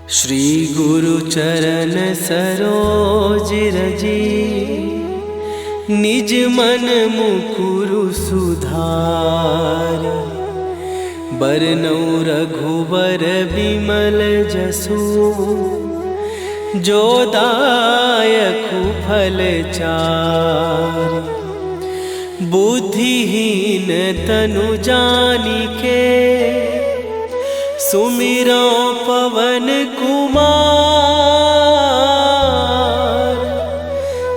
श्री गुरु चरण सरोज रजी, निज मन मुकुरु सुधार। बरनौ रघुबर बिमल जसु, जो दायकु फल चार। बुद्धिहीन तनु जानिके, सुमिरो पवन कुमार।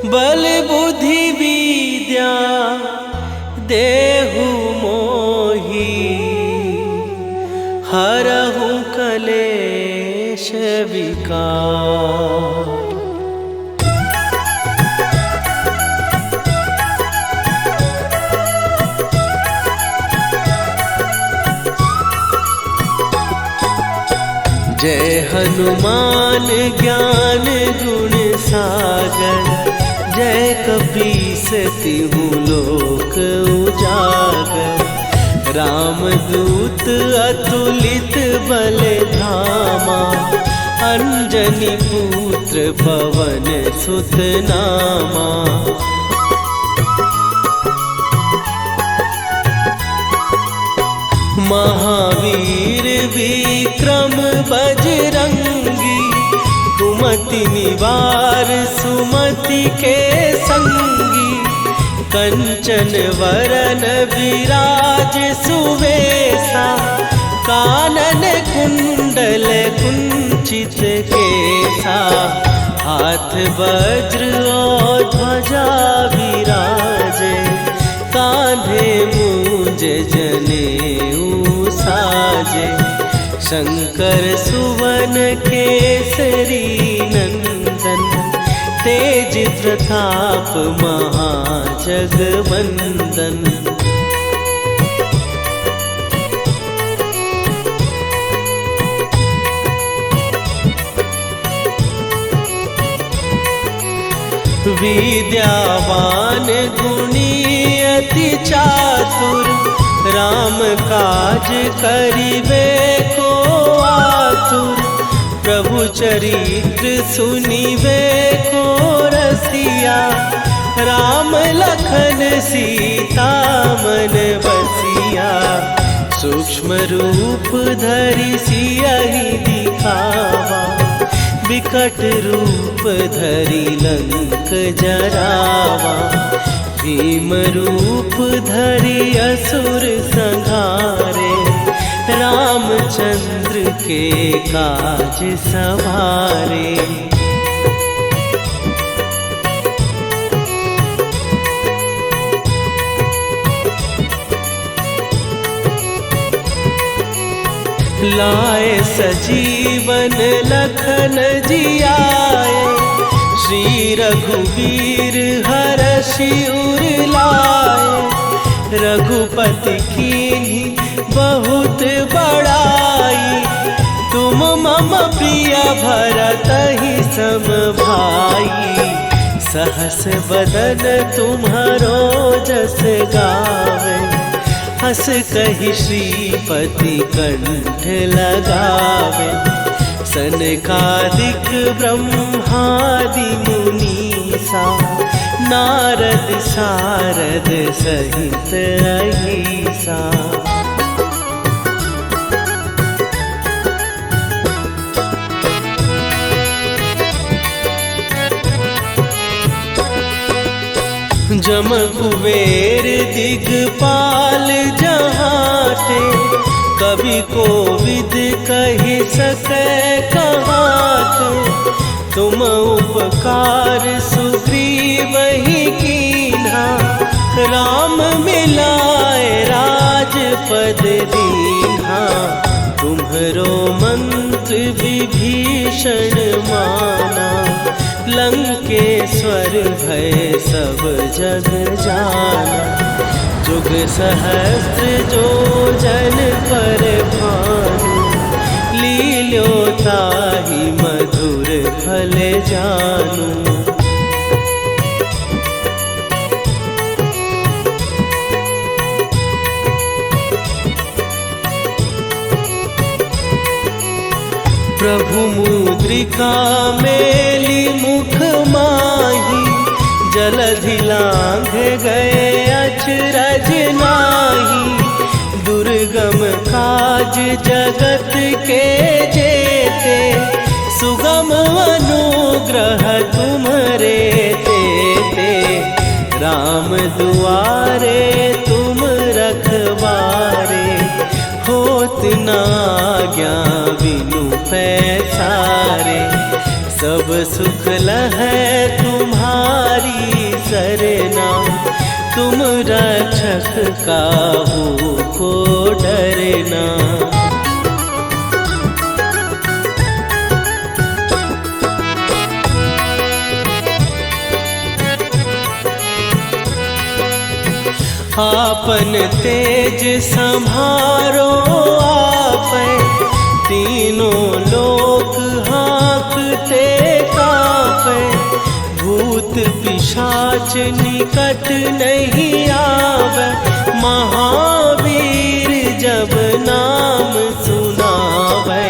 बल बुद्धि विद्या देहु मोहि, हरहु कलेश विकार। जय हनुमान ज्ञान गुण सागर, जय कपीस तिहु लोक उजागर। रामदूत अतुलित बल धामा, अंजनी पुत्र पवन सुत नामा। महावीर विक्रम बजरंगी, कुमति निवार सुमति के संगी। कंचन वरन विराज सुवेशा, कानन कुंडल कुंचित केसा। हाथ वज्र और ध्वजा विराजे, कांधे मूंज जनेऊ साजे। शंकर सुवन केसरी नंदन, तेज प्रताप महाजगवंदन। विद्यावान गुणी अति चातुर, राम काज करिबे को आतुर। प्रभु चरित्र सुनिबे को रसिया, राम लखन सीता मन बसिया। सूक्ष्म रूप धरि सियहि दिखावा, विकट रूप धरि लंक जरावा। भीम रूप धरि असुर संहारे, रामचंद्र के काज सवारे। लाए सजीवन लखन जियाए, श्री रघुवीर हरषि उर लाए। रघुपति कीन्ही बहुत बड़ाई, तुम मम प्रिय भरतहि सम भाई। सहस बदन तुम्हारो जस गावे, हस कहि श्रीपति कंठ लगावे। सनकादिक ब्रह्मादि मुनीसा, नारद सारद सहित अहिसा। जम कुबेर दिगपाल जहाते, कवि कोविद कहि सकै कहाते। तुम उपकार सुग्रीवहि कीन्हा, राम मिलाए राजपद दीन्हा। तुम्हरो मंत्र विभीषण माना, लंकेश्वर भय सब जग जाना। जुग सहस्त्र जो जन पर भानु, लील्यो ताहि मधुर फल जानू। प्रभु मुद्रिका मेली मुख माही, जलधि लांघ गए अचरज नाही। दुर्गम काज जगत के जेते, सुगम अनुग्रह तुम्हरे तेते। राम दुआरे तुम रखवारे, होत न आज्ञा बिनु पैसारे। सब सुख लहै तुम्हारी सरना, तुम रक्षक काहू को डरना। आपन तेज संभारो आपै, तीनों लोक हाँकते कांपै। भूत पिशाच निकट नहीं आवे, महावीर जब नाम सुनावे।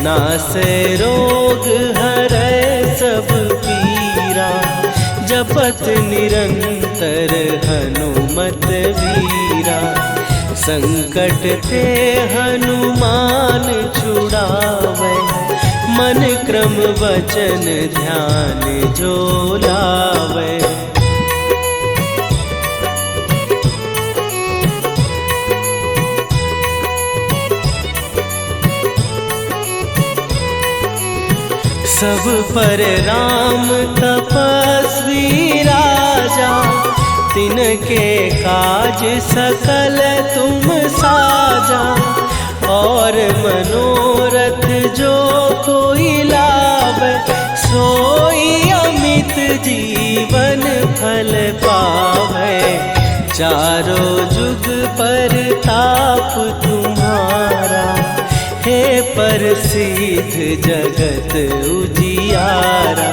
नासै रोग हरै सब पीरा, जपत निरंतर हनुमत वीरा। संकट ते हनुमान छुड़ावे, मन क्रम वचन ध्यान जो लावे। सब पर राम तपस्वी राजा, तिनके काज सकल तुम साजा। और मनोरथ जो कोई लावे, सोई अमित जीवन फल पावे। चारों जुग पर ताप तुम्हारा, हे प्रसिद्ध जगत उजियारा।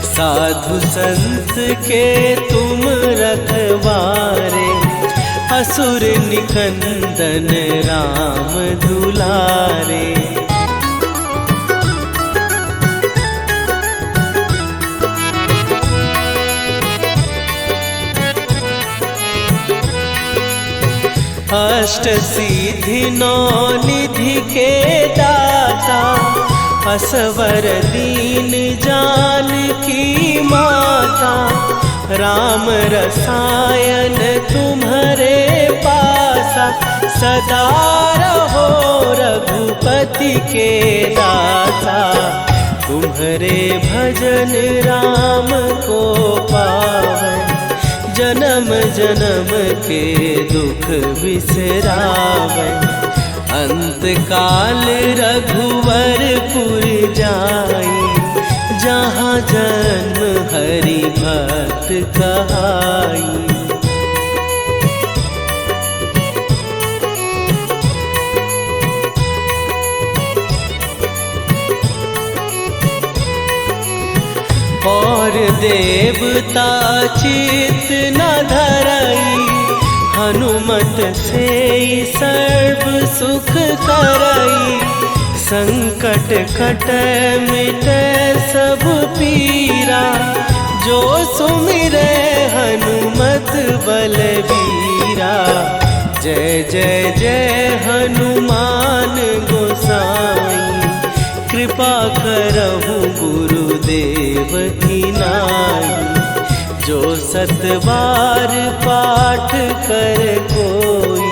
साधु संत के तुम रखवारे, असुर निकंदन राम दुलारे। अष्ट सिद्धि नौ निधि के दाता, असवर दीन जानकी माता। राम रसायन तुम्हारे पासा, सदा रहो रघुपति के दासा। तुम्हारे भजन राम को पावै, जन्म जन्म के दुख बिसरावै। अंत काल रघुवरपुर जाई, जहाँ जन्म हरि भक्त कहाई। और देवता चित न धरई, हनुमत से सर्व सुख करई। संकट कटै मिटै सब पीरा, जो सुमिरै हनुमत बलबीरा। जय जय जय हनुमान गोसाई, कृपा करहु गुरुदेव की नाई। जो सत बार पाठ कर कोई,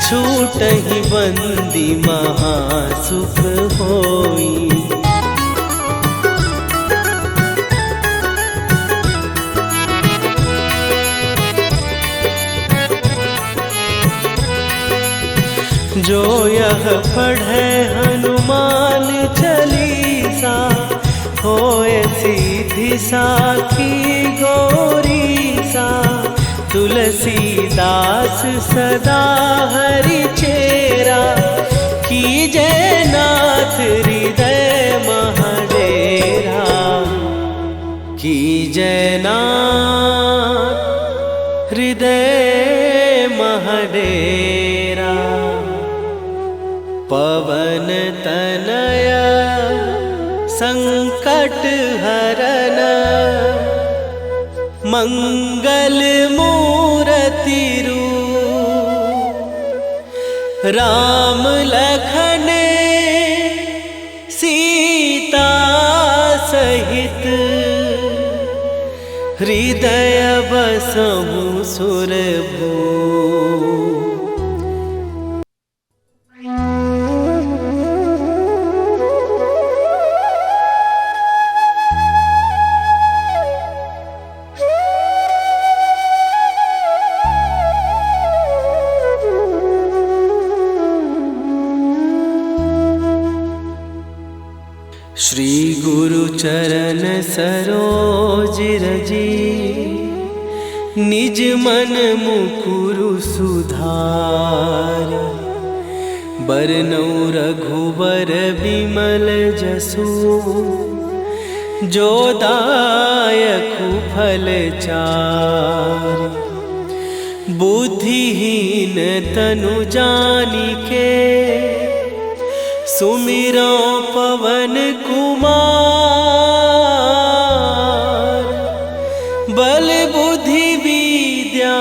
छूटहि बंदी महासुख होई। जो यह पढ़े हनुमान चालीसा, होए सीधी साखी गौरीसा। तुलसीदास सदा हरि चेरा, कीजय नाथ हृदय महडेरा। कीजय नाथ हृदय महडेरा। पवन तनय संकट हरन मंगल मूर्ति रूप राम लखन सीता सहित हृदय बसहु सुरभू। श्री गुरु चरण सरोज रजी निज मन मुकुरु सुधार। बरनउँ रघुबर बिमल जसु जो दायकु फल चार। बुद्धिहीन तनु जानिके सुमिरो पवन कुमार। बल बुद्धि विद्या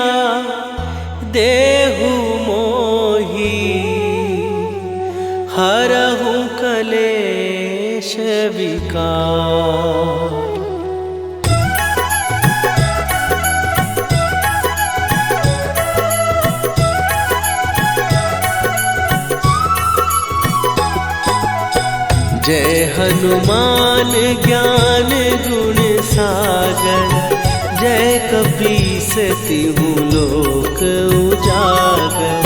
देहु मोहि हरहु कलेश विकार। जय हनुमान ज्ञान गुण सागर। जय कपीस तिहु लोक उजागर।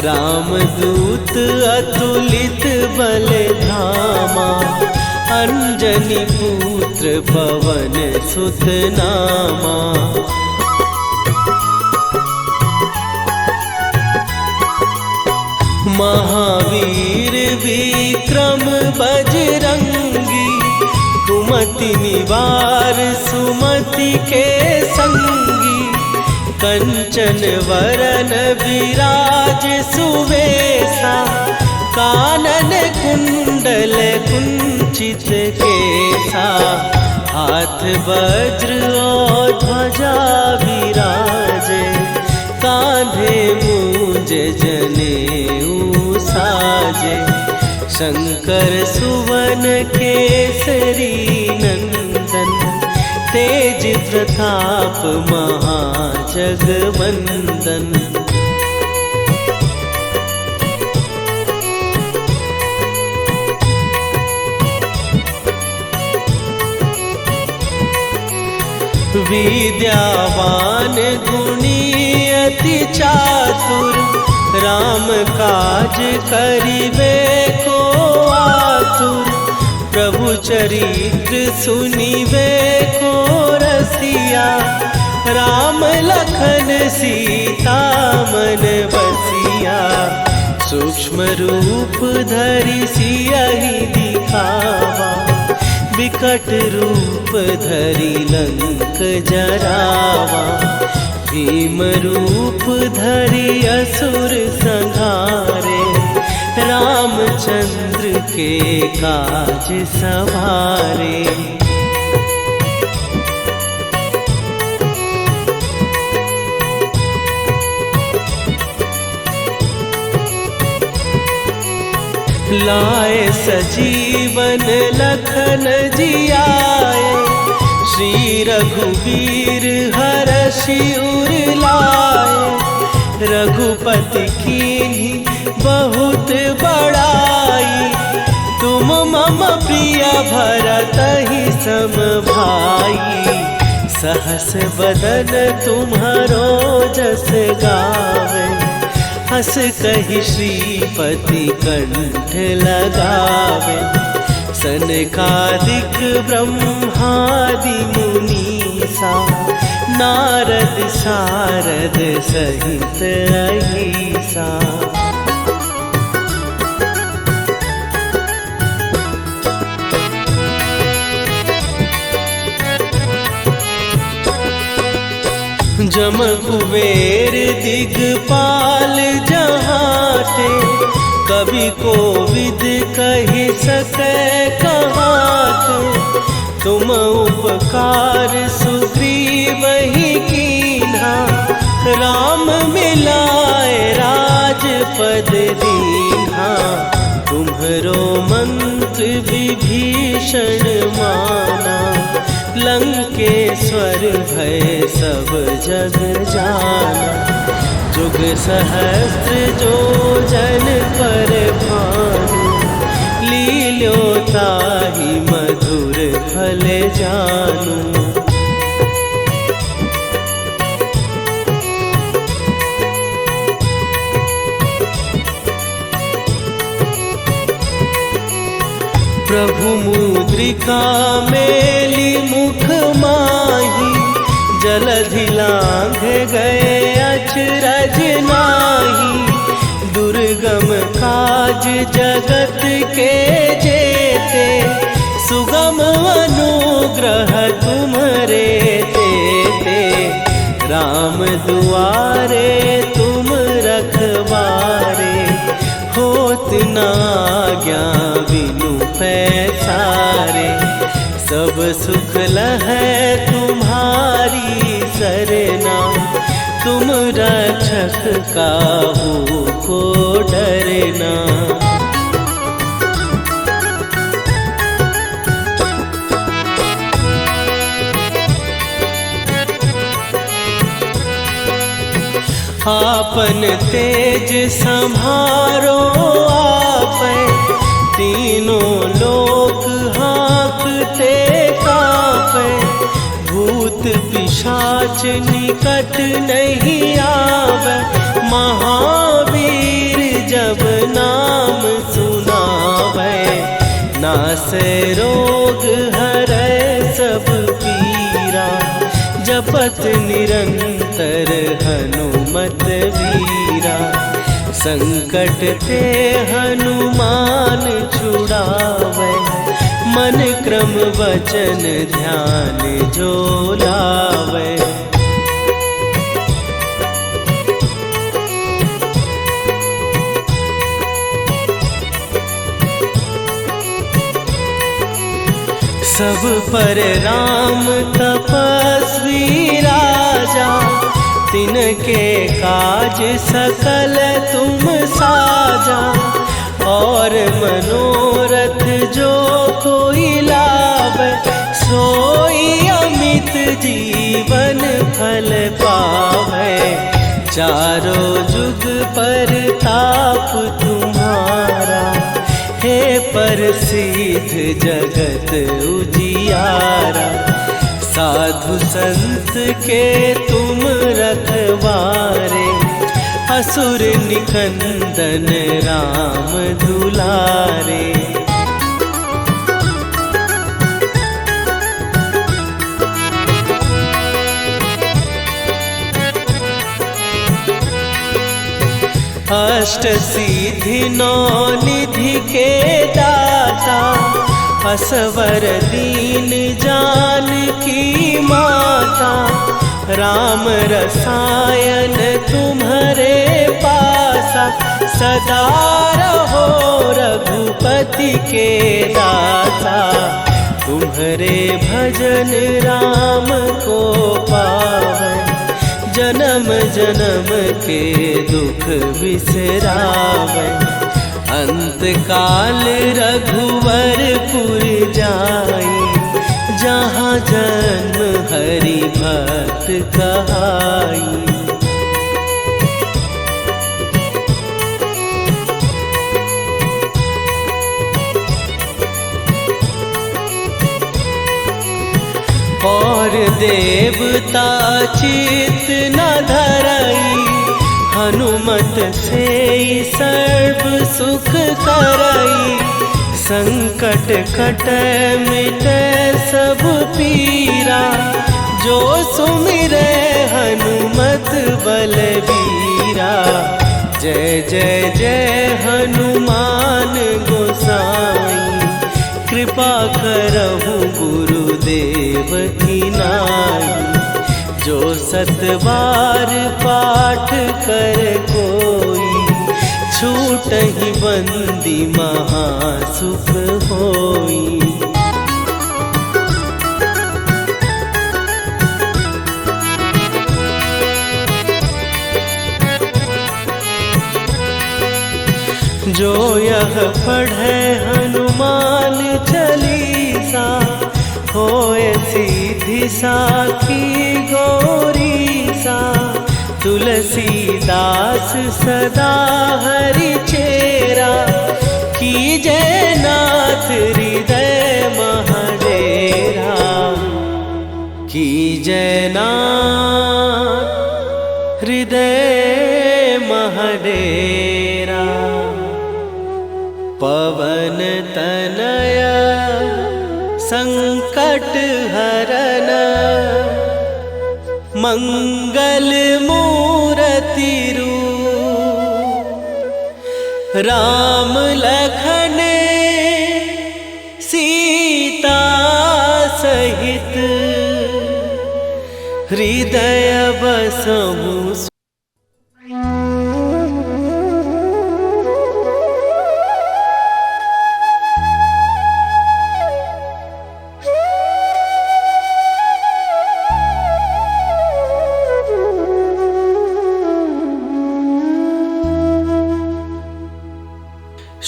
रामदूत अतुलित बल धामा। अंजनी पुत्र पवन सुत नामा। महावीर विक्रम बजरंगी। कुमति निवार सुमति के संगी। कंचन वरन विराज सुवेशा। कानन कुंडल कुंचित केसा। हाथ वज्र और ध्वजा विराजे। कांधे मूंज जनेऊ साजे। शंकर सुवन केसरी नंदन। तेज प्रताप महाजगवंदन। विद्यावान गुणी अति चातुर। राम काज करिबे को आतुर। प्रभु चरित्र सुनिबे को रसिया। राम लखन सीता मन बसिया। सूक्ष्म रूप धरि सियहि दिखावा। विकट रूप धरि लंक जरावा। भीम रूप धरि असुर संहारे। रामचंद्र के काज सवारे। लाए सजीवन लखन जियाए। श्री रघुवीर हरषि उर लाए। रघुपति कीन्ही बहुत बड़ाई। तुम मम प्रिय भरतहि सम भाई। सहस बदन तुम्हारो जस गावे। हस कहि श्रीपति कंठ लगावे। सनकादिक ब्रह्मादि मुनीसा। नारद सारद सहित अहिसा। जम कुबेर दिगपाल जहाते। कवि कोविद कहि सकै कहाते। तुम उपकार सुग्रीव ही कीन्हा, राम मिलाए राजपद दीन्हा। तुम्हरो मंत्र विभीषण माना, लंकेश्वर भय सब जग जाना। जुग सहस्त्र जो जन पर भानु, लील्यो ताहि मधुर फल जानू। प्रभु मुद्रिका मेली मुख माही, जलधि लांघ गए अचरज नाहि। दुर्गम काज जगत के जेते, सुगम अनुग्रह तुम्हरे तेते। राम दुआरे तुम रखवारे, होत न आज्ञा बिनु पैसारे। सब सुख लहै तुम्हारी सरना, तुम रक्षक काहू को डरना। आपन तेज संभारो आपै, तीनों लोक हाँकते कापै। भूत पिशाच निकट नहीं आवे, महावीर जब नाम सुनावे। नासै रोग हरै सब पीरा, जपत निरंतर हनुमत वीरा। संकट ते हनुमान छुड़ावे, मन क्रम वचन ध्यान जो लावे। सब पर राम तपस्वी राजा, तिनके काज सकल तुम साजा। और मनोरथ जो कोई लावे, सोई अमित जीवन फल पावे। चारों जुग पर ताप तुम्हारा, हे प्रसिद्ध जगत उजियारा। साधु संत के तुम रखवारे, असुर निकंदन राम दुलारे। अष्ट सिद्धि नौ निधि के दाता, असवर दीन जानकी माता। राम रसायन तुम्हारे पासा, सदा रहो रघुपति के दासा। तुम्हारे भजन राम को पावे, जन्म जन्म के दुख बिसरावे। अंत काल रघुवरपुर जाई, जहाँ जन्म हरि भक्त कहाई। और देवता चित न धरई, हनुमत से सर्व सुख करई। संकट कटै मिटै सब पीरा, जो सुमिरै हनुमत बलबीरा। जय जय जय हनुमान गोसाई, कृपा करहु गुरुदेव की नाई। जो सतबार पाठ कर कोई, छूटहि बंदी महासुख होई। जो यह पढ़े हनुमान चालीसा, होए सीधी साखी गौरी सा। तुलसीदास सदा हरि चेरा, कीजय नाथ हृदय महडेरा। कीजय नाथ हृदय महडेरा। पवन तनय संकट हरन, मंगल मूरति रूप। राम लखन सीता सहित, हृदय बसहु।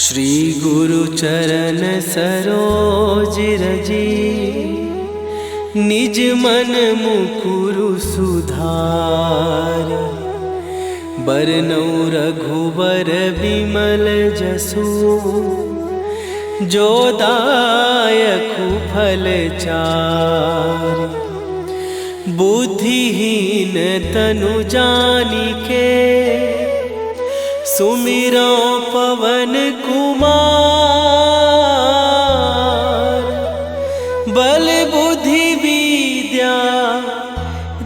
श्री गुरु चरण सरोज रजी, निज मन मुकुरु सुधार। बरनौ रघुबर विमल जसु, जो दायकु फल चार। बुद्धिहीन तनु जानिके, सुमिरो पवन कुमार। बल बुद्धि विद्या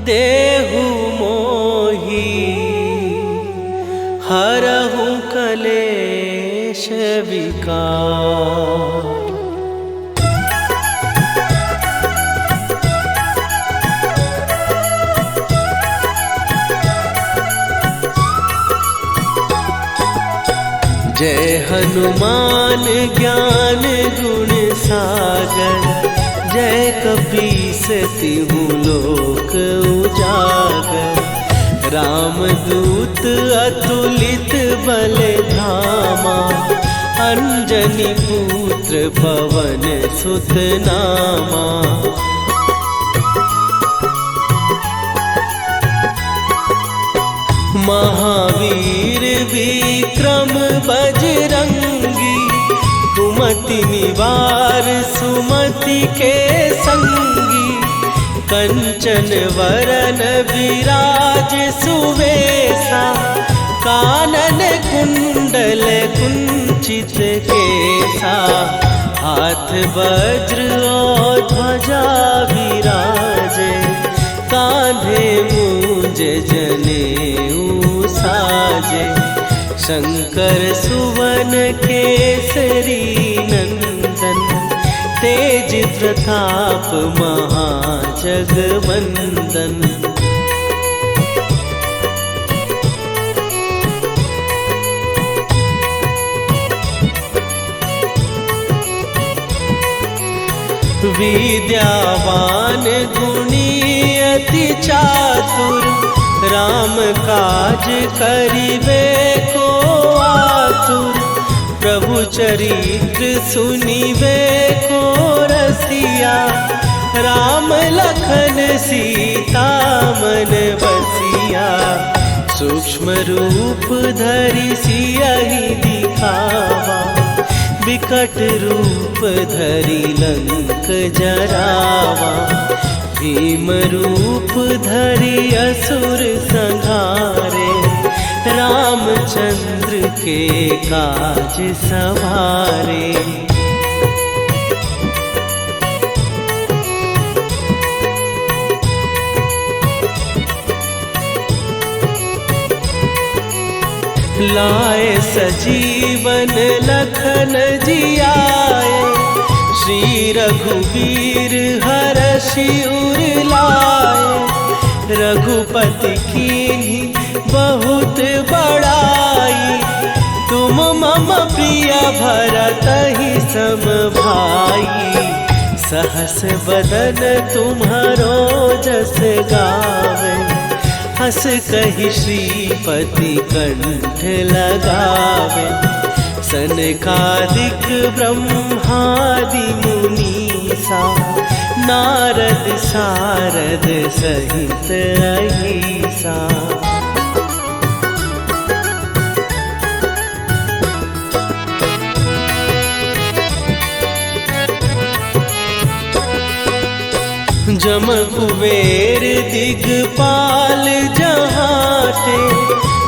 देहु मोहि, हरहु कलेश विकार। जय हनुमान ज्ञान गुण सागर, जय कपीस तिहु लोक उजागर। रामदूत अतुलित बल धामा, अंजनी पुत्र पवन सुत नामा। महावीर विक्रम बजरंगी, कुमति निवार सुमति के संगी। कंचन वरन विराज सुवेशा, कानन कुंडल कुंचित केसा। हाथ वज्र और ध्वजा विराजे, कांधे मूंज जनेऊ साजे। शंकर सुवन केसरी नंदन, तेज प्रताप महाजगवंदन। विद्यावान गुणी अति चातुर, राम काज करिबे को आतुर। प्रभु चरित्र सुनिबे को रसिया, राम लखन सीता मन बसिया। सूक्ष्म रूप धरि सियहि दिखावा, विकट रूप धरि लंक जरावा। भीम रूप धरि असुर संहारे, रामचंद्र के काज सवारे। लाए सजीवन लखन जियाए, श्री रघुवीर हरषि उर लाए। रघुपति कीन्ही बहुत बड़ाई, तुम मम प्रिय भरतहि सम भाई। सहस बदन तुम्हारो जस गावे, हस कहि श्रीपति कंठ लगावे। सनकादिक ब्रह्मादि मुनीसा नारद सारद सहित अहिसा। जम कुबेर दिगपाल जहाँ थे,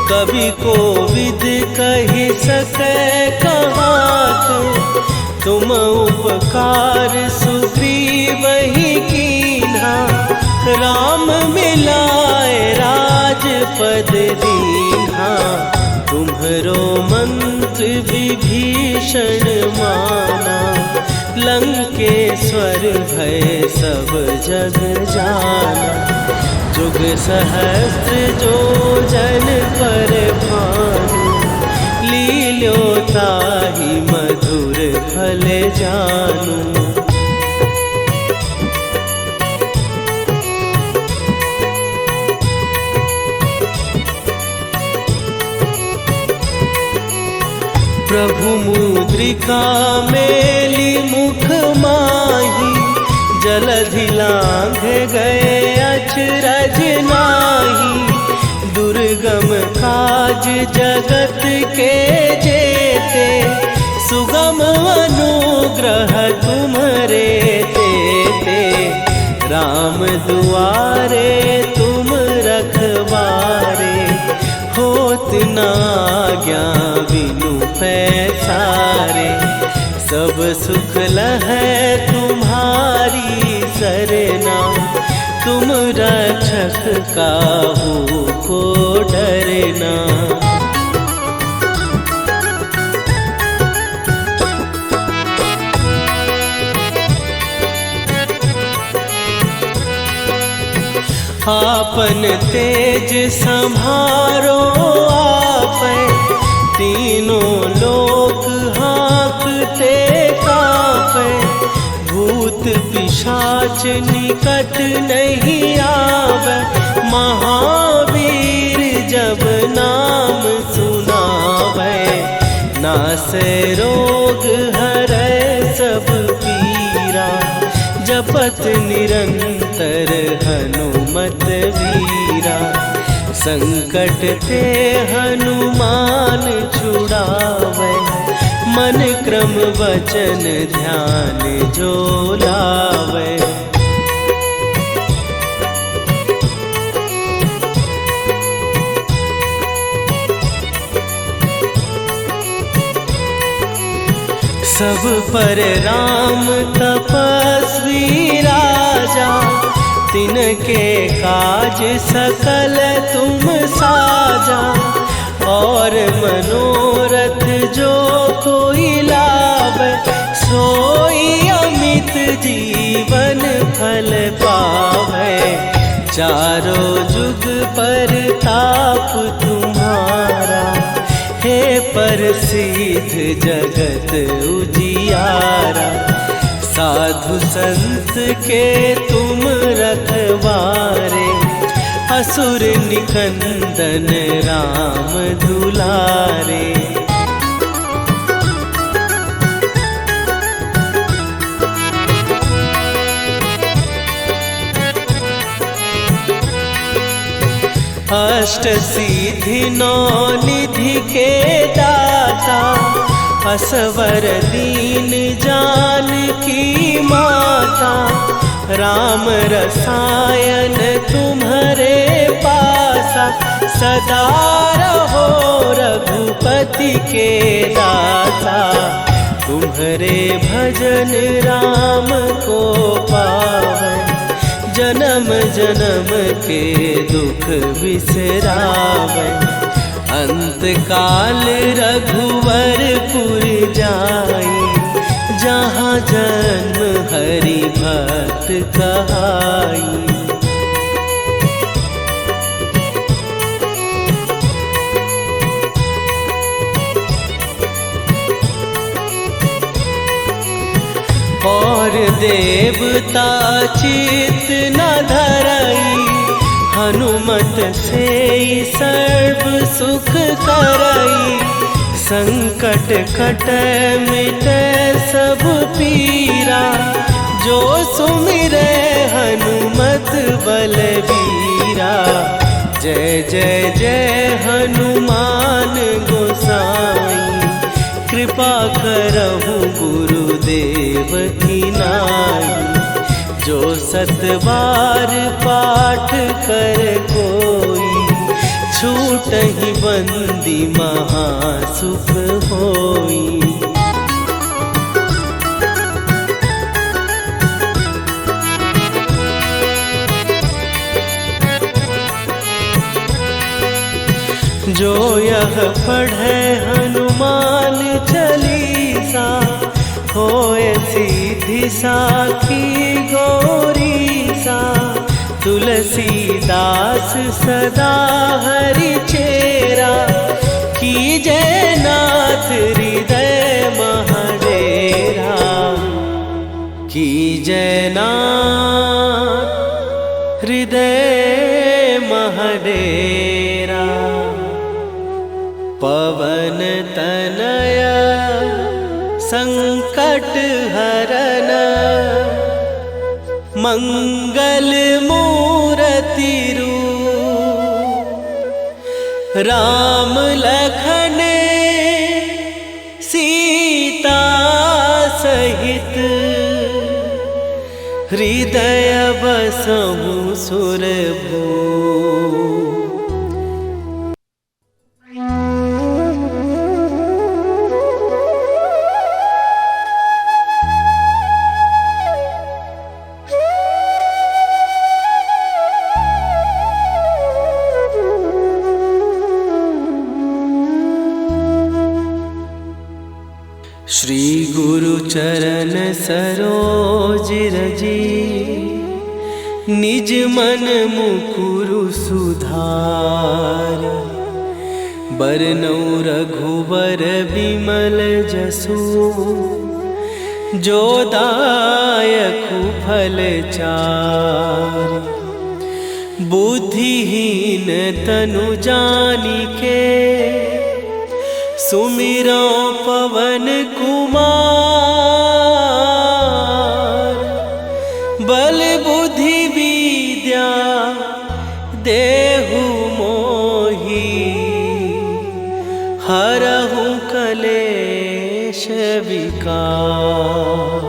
कवि को विद कहि सकै कहाते। तुम उपकार सुग्रीव ही कीन्हा, राम मिलाए राजपद दीन्हा। तुम्हरो मंत्र विभीषण माना, लंकेश्वर भय सब जग जाना। जुग सहस्त्र जो जन पर भानु, लील्यो ताहि मधुर फल जानू। प्रभु मुद्रिका मेली मुख माही, जलधि लांघ गए अचरज नाही। दुर्गम काज जगत के जेते, सुगम अनुग्रह तुम्हरे तेते। राम दुआरे तुम रखवारे, होत न आज्ञा बिनु पैसारे। सब सुख लहै तुम्हारी सरना, तुम रक्षक काहू को डरना। आपन तेज संभारो आपै, तीनों लोक हाँकते कापै। भूत पिशाच निकट नहीं आवे, महावीर जब नाम सुनावे। नासै रोग हरै सब पीरा, जपत निरंतर हनुमत वीरा। संकट ते हनुमान छुड़ावे, मन क्रम वचन ध्यान जो लावे। सब पर राम तपस्वी राजा, तिनके काज सकल तुम साजा। और मनोरथ जो कोई लावे, सोई अमित जीवन फल पावे। चारों जुग पर ताप तुम्हारा, हे प्रसिद्ध जगत उजियारा। साधु संत के तुम रखवारे, असुर निकंदन राम दुलारे। अष्ट सिद्धि नौ निधि के दाता, असवर दीन जानकी माता। राम रसायन तुम्हारे पासा, सदा रहो रघुपति के दासा। तुम्हारे भजन राम को पावे, जन्म जन्म के दुख बिसरावे। अंत काल रघुवरपुर जाई, जहाँ जन्म हरि भक्त कहाई। और देवता चित न धरई, हनुमत से सर्व सुख करई। संकट कटे मिटे सब पीरा, जो सुमिरे हनुमत बलबीरा। जय जय जय हनुमान गोसाई, कृपा करहु गुरुदेव की नाई। जो 7 बार पाठ कर कोई, छूटहि बंदी महासुख होई। जो यह पढ़े हनुमान चालीसा, होए सीधी साखी गौरीसा। तुलसीदास सदा हरि चेरा, कीजय नाथ हृदय महडेरा। कीजय नाथ हृदय महडेरा। पवन तनया संकट हरन, मंगल मूर्ति रूप। राम लखन सीता सहित, हृदय बसहु सुरभूप। श्री गुरु चरण सरोज रजी, निज मन मुकुरु सुधार। बरनउँ रघुबर बिमल जसु, जो दायकु फल चारि। बुद्धिहीन तनु जानिके, सुमिरो पवन कुमार। बल बुद्धि विद्या देहु मोहि, हरहु कलेश विकार।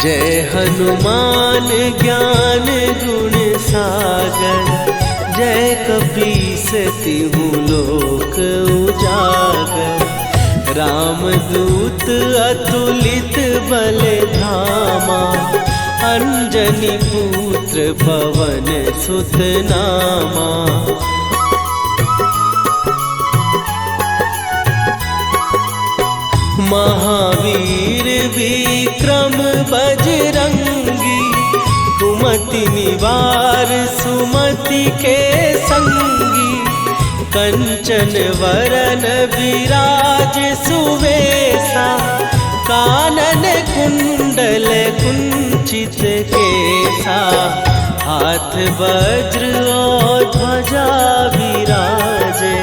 जय हनुमान ज्ञान गुण सागर, जय कपीस तिहु लोक उजागर। रामदूत अतुलित बल धामा, अंजनी पुत्र पवन सुत नामा। महावीर विक्रम बजरंगी, कुमति निवार सुमति के संगी। कंचन वरन विराज सुवेसा, कानन कुंडल कुंचित केसा। हाथ वज्र और ध्वजा विराजे,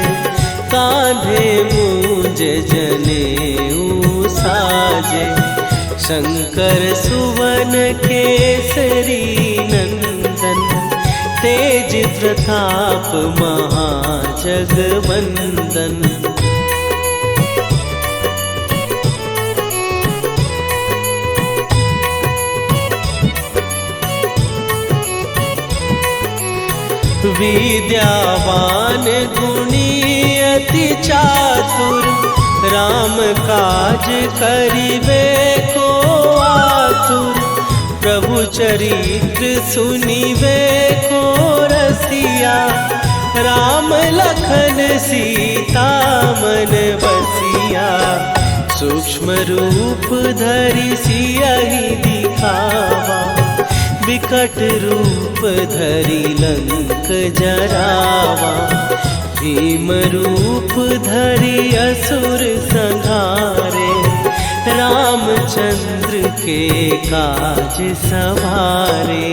कांधे मूंज जनेऊ साजे। शंकर सुवन केसरी नंदन, तेज प्रताप महाजगवंदन। विद्यावान गुणी अति चातुर, राम काज करिबे को आतुर। प्रभु चरित्र सुनिबे को रसिया, राम लखन सीता मन बसिया। सूक्ष्म रूप धरि सियहि दिखावा, विकट रूप धरि लंक जरावा। भीम रूप धरि असुर संहारे, रामचंद्र के काज सवारे।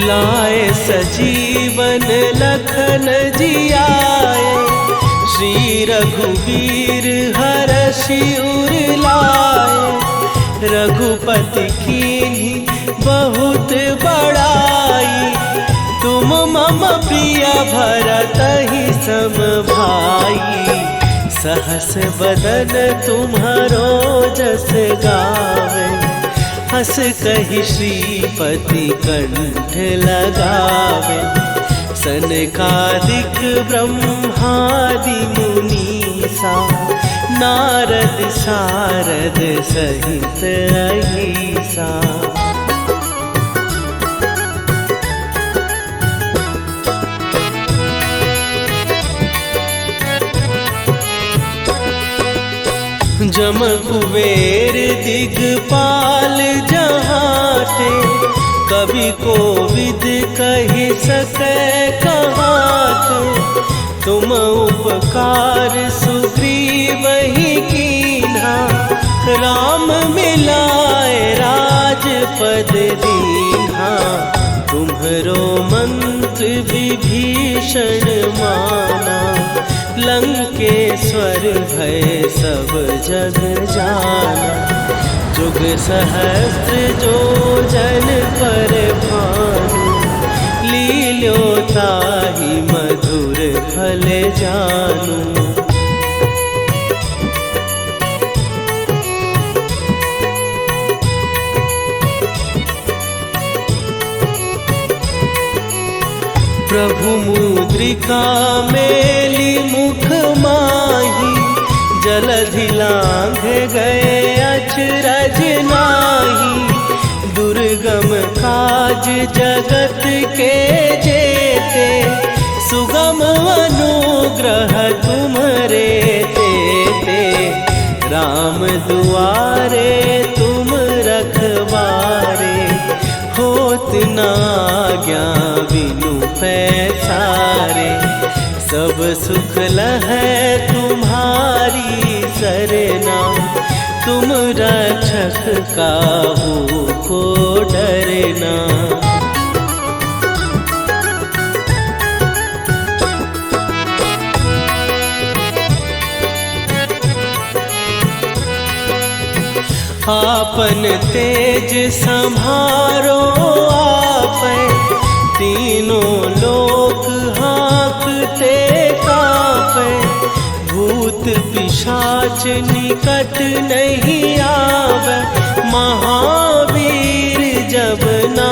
लाए सजीवन लखन जियाए, श्री रघुवीर हरषि उर लाए। रघुपति कीन्ही बहुत बड़ाई, तुम मम प्रिय भरतहि सम भाई। सहस बदन तुम्हारो जस गावे, हस कहि श्रीपति कंठ लगावे। सनकादिक ब्रह्मादि मुनीसा, नारद सारद सहित अहिसा। जम कुबेर दिगपाल जहाते, कवि कोविद कहि सकै कहाते। तुम उपकार सुग्रीवहि कीन्हा, राम मिलाए राजपद दीन्हा। तुम्हरो मंत्र विभीषण माना, लंकेश्वर भय सब जग जाना। जुग सहस्त्र जो जन पर भानु, लील्यो ताहि मधुर फल जानू। प्रभु मुद्रिका मेली मुख माही, जलधि लांघ गए अचरज नाही। दुर्गम काज जगत के जेते, सुगम अनुग्रह तुम्हरे तेते। राम दुआरे तुम रखवारे, होत न आज्ञा बिनु पैसारे। सब सुख लहै तुम्हारी सरना, तुम रक्षक काहू को डरना। आपन तेज सम्हारो आपै, तीनों लोक हाँकते काँपै। भूत पिशाच निकट नहीं आवे, महावीर जब ना